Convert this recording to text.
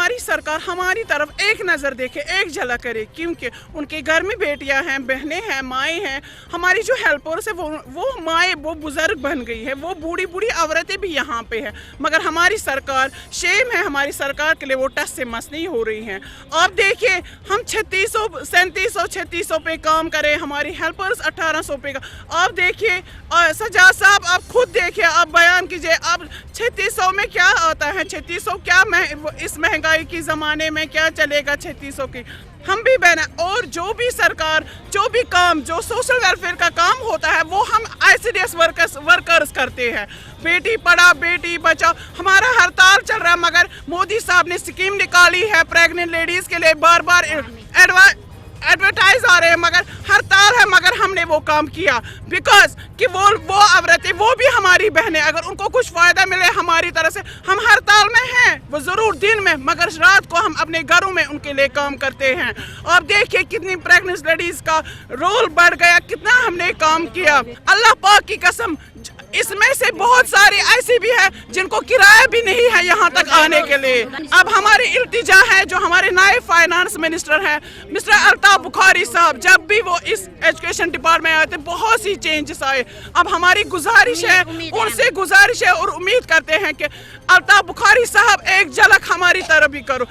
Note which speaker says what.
Speaker 1: हमारी सरकार हमारी तरफ एक नज़र देखे, एक झलक करे, क्योंकि उनके घर में बेटियां हैं, बहनें हैं, माएँ हैं। हमारी जो हेल्पर्स है वो माएँ, वो बुजुर्ग बन गई है, वो बूढ़ी बूढ़ी औरतें भी यहाँ पे है, मगर हमारी सरकार, शेम है हमारी सरकार के लिए, वो टस से मस नहीं हो रही हैं। आप देखिए, हम 3600 पे काम करें, हमारी हेल्पर्स 1800 पे का। आप देखिए सजाद साहब, आप खुद देखिए, आप बयान कीजिए, आप 3600 में क्या आता है? 3600 क्या इस महंगाई की ज़माने में क्या चलेगा 3600 की? हम भी बहना, और जो भी सरकार, जो भी काम, जो सोशल वेलफेयर का काम होता है, वो हम ICDS वर्कर्स करते हैं। बेटी पढ़ाओ, बेटी बचाओ, हमारा हड़ताल चल रहा है, मगर मोदी साहब ने स्कीम निकाली है प्रेग्नेंट लेडीज़ के लिए, बार बार एडवर्टाइज आ रहे हैं, मगर हड़ताल है, मगर हमने वो काम किया बिकॉज कि वो औरतें, वो भी हमारी बहनें, अगर उनको कुछ फ़ायदा मिले हमारी तरफ से, हम हड़ताल में हैं, वो ज़रूर दिन में, मगर रात को हम अपने घरों में उनके लिए काम करते हैं। आप देखिए कितनी प्रेग्नेंट लेडीज़ का रोल बढ़ गया, कितना हमने काम किया। अल्लाह पाक की कसम, इसमें से बहुत सारी ऐसी भी है जिनको किराया भी नहीं है यहाँ तक आने के लिए। अब हमारी इल्तिजा है, जो हमारे नायब फाइनेंस मिनिस्टर हैं मिस्टर अल्ताफ बुखारी साहब, जब भी वो इस एजुकेशन डिपार्टमेंट में आए थे, बहुत सी चेंजेस आए। अब हमारी गुजारिश है, उनसे गुजारिश है और उम्मीद करते हैं कि अल्ताफ बुखारी साहब एक झलक हमारी तरफ भी करो।